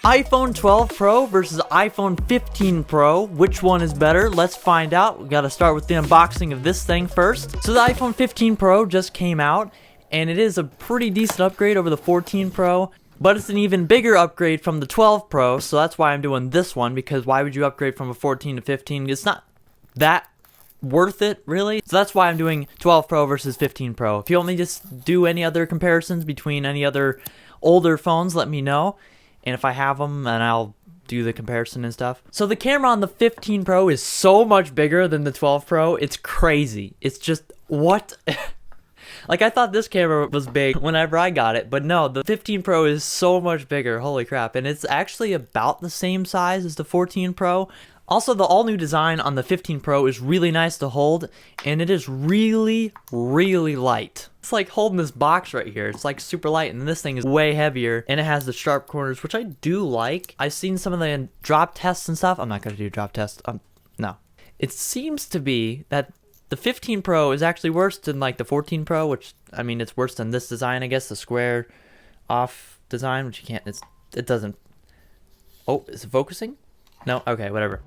iPhone 12 Pro versus iPhone 15 Pro. Which one is better? Let's find out. We gotta start with the unboxing of this thing first. So the iPhone 15 Pro just came out, and it is a pretty decent upgrade over the 14 Pro, but it's an even bigger upgrade from the 12 Pro, so that's why I'm doing this one, because why would you upgrade from a 14 to 15? It's not that worth it, really. So that's why I'm doing 12 Pro versus 15 Pro. If you want me to just do any other comparisons between any other older phones, let me know. And if I have them, then I'll do the comparison and stuff. So the camera on the 15 Pro is so much bigger than the 12 Pro. It's crazy. It's just, what? Like, I thought this camera was big whenever I got it, but no, the 15 Pro is so much bigger. Holy crap. And it's actually about the same size as the 14 Pro. Also, the all-new design on the 15 Pro is really nice to hold, and it is really, really light. It's like holding this box right here. It's like super light, and this thing is way heavier, and it has the sharp corners, which I do like. I've seen some of the drop tests and stuff. I'm not going to do drop tests. No. It seems to be that the 15 Pro is actually worse than like the 14 Pro, which, I mean, it's worse than this design, I guess, the square off design, which you can't, it doesn't. Oh, is it focusing? No? Okay, whatever.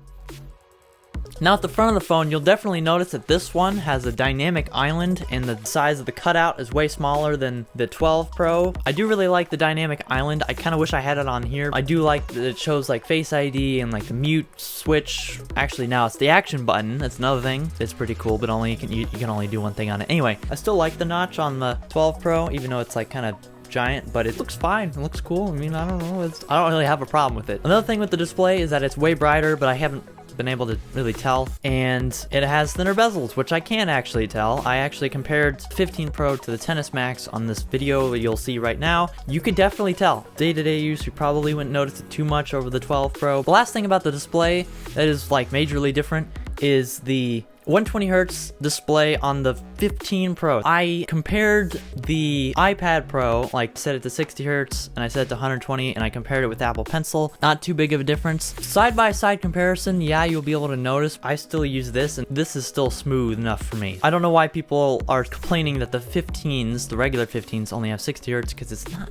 Now at the front of the phone, you'll definitely notice that this one has a dynamic island, and the size of the cutout is way smaller than the 12 Pro. I do really like the dynamic island. I kind of wish I had it on here. I do like that it shows like Face ID and like the mute switch. Actually, now it's the action button. That's another thing. It's pretty cool, but you can only do one thing on it. Anyway, I still like the notch on the 12 Pro, even though it's like kind of giant, but it looks fine. It looks cool. I mean, I don't know. I don't really have a problem with it. Another thing with the display is that it's way brighter, but I haven't been able to really tell, and it has thinner bezels, which I can actually tell. I actually compared 15 Pro to the XS Max on this video that you'll see right now. You could definitely tell. Day-to-day use, you probably wouldn't notice it too much over the 12 Pro. The last thing about the display that is like majorly different is the 120 hertz display on the 15 Pro. I compared the iPad Pro, like set it to 60 hertz and I set it to 120, and I compared it with Apple Pencil. Not too big of a difference. Side-by-side comparison, yeah, you'll be able to notice. I still use this, and this is still smooth enough for me. I don't know why people are complaining that the 15s, the regular 15s, only have 60 hertz, because it's not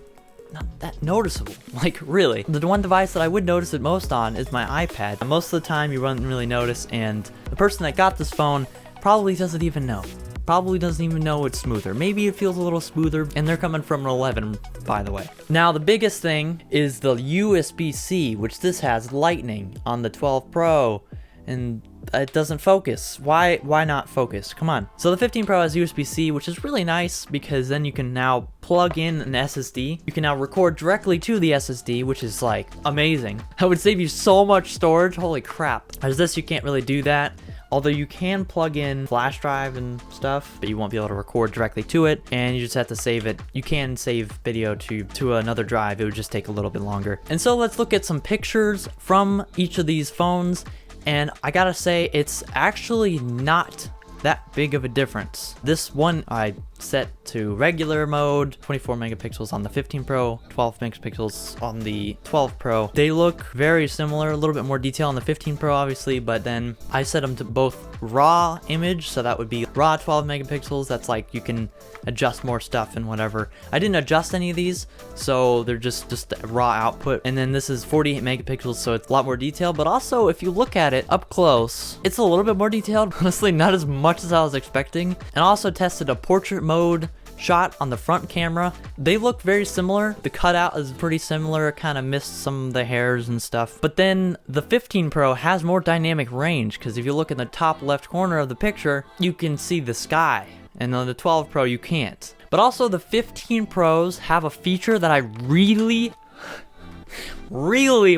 that noticeable. Like, really. The one device that I would notice it most on is my iPad. Most of the time you wouldn't really notice, and the person that got this phone probably doesn't even know. Probably doesn't even know it's smoother. Maybe it feels a little smoother, and they're coming from an 11, by the way. Now, the biggest thing is the USB-C, which this has Lightning on the 12 Pro, and it doesn't focus. Why not focus? Come on. So the 15 Pro has USB-C, which is really nice, because then you can now plug in an SSD. You can now record directly to the SSD, which is like amazing. That would save you so much storage. Holy crap. As this, you can't really do that. Although you can plug in flash drive and stuff, but you won't be able to record directly to it, and you just have to save it. You can save video to another drive. It would just take a little bit longer. And so let's look at some pictures from each of these phones. And I gotta say, it's actually not that big of a difference. This one I set to regular mode, 24 megapixels on the 15 Pro, 12 megapixels on the 12 Pro. They look very similar, a little bit more detail on the 15 Pro obviously, but then I set them to both raw image, so that would be raw 12 megapixels. That's like you can adjust more stuff and whatever. I didn't adjust any of these, so they're just raw output. And then this is 48 megapixels, so it's a lot more detail, but also if you look at it up close, it's a little bit more detailed. Honestly, not as much as I was expecting. And I also tested a portrait mode shot on the front camera. They look very similar. The cutout is pretty similar. It kind of missed some of the hairs and stuff. But then the 15 Pro has more dynamic range, because if you look in the top left corner of the picture, you can see the sky. And on the 12 Pro, you can't. But also the 15 Pros have a feature that I really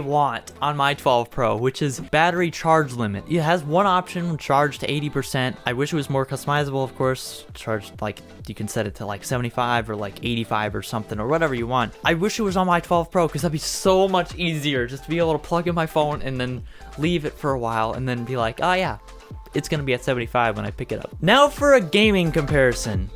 want on my 12 Pro, which is battery charge limit. It has one option, charge to 80%. I wish it was more customizable, of course. Charge, like, you can set it to like 75 or like 85 or something, or whatever you want. I wish it was on my 12 Pro, because that'd be so much easier just to be able to plug in my phone and then leave it for a while and then be like, oh yeah, it's gonna be at 75 when I pick it up. Now for a gaming comparison.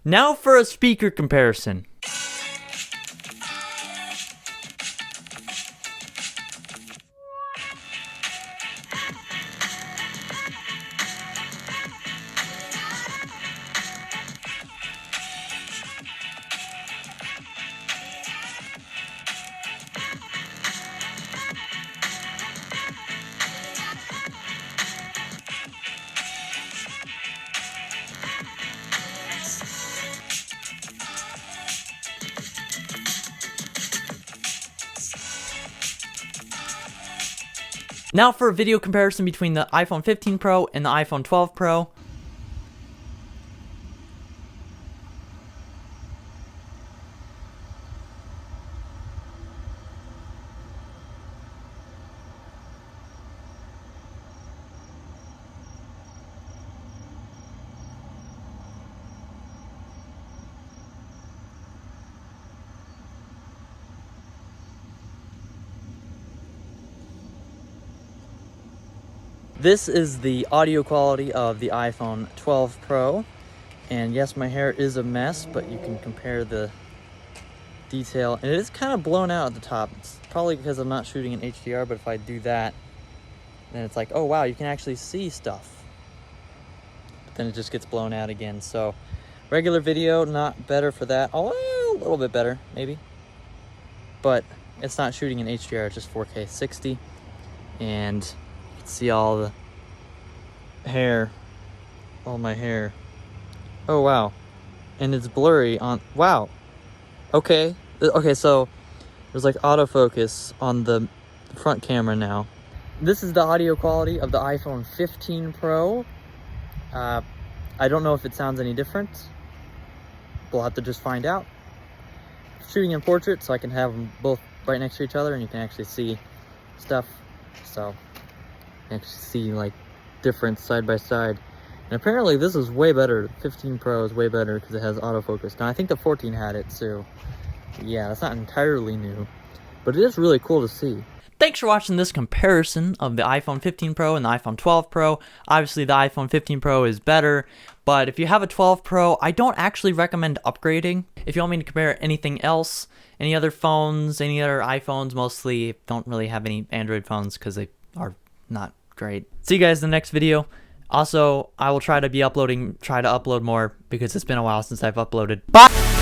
Now for a speaker comparison. Now for a video comparison between the iPhone 15 Pro and the iPhone 12 Pro. This is the audio quality of the iPhone 12 Pro, and yes, my hair is a mess, but you can compare the detail, and it is kind of blown out at the top. It's probably because I'm not shooting in HDR, but if I do that, then it's like, oh wow, you can actually see stuff. But then it just gets blown out again. So regular video, not better for that. Oh, a little bit better, maybe. But it's not shooting in HDR, it's just 4K 60, and see all the hair, all my hair. Oh wow, and it's blurry on, wow. Okay, so there's like autofocus on the front camera now. This is the audio quality of the iPhone 15 Pro. I don't know if it sounds any different. We'll have to just find out. Shooting in portrait, so I can have them both right next to each other and you can actually see stuff. So actually see like difference side by side, and apparently this is way better. 15 Pro is way better because it has autofocus. Now I think the 14 had it too. Yeah, that's not entirely new, but it is really cool to see. Thanks for watching this comparison of the iPhone 15 Pro and the iPhone 12 Pro. Obviously, the iPhone 15 Pro is better, but if you have a 12 Pro, I don't actually recommend upgrading. If you want me to compare anything else, any other phones, any other iPhones, mostly don't really have any Android phones because they are not great. See you guys in the next video. Also, I will try to upload more because it's been a while since I've uploaded. Bye!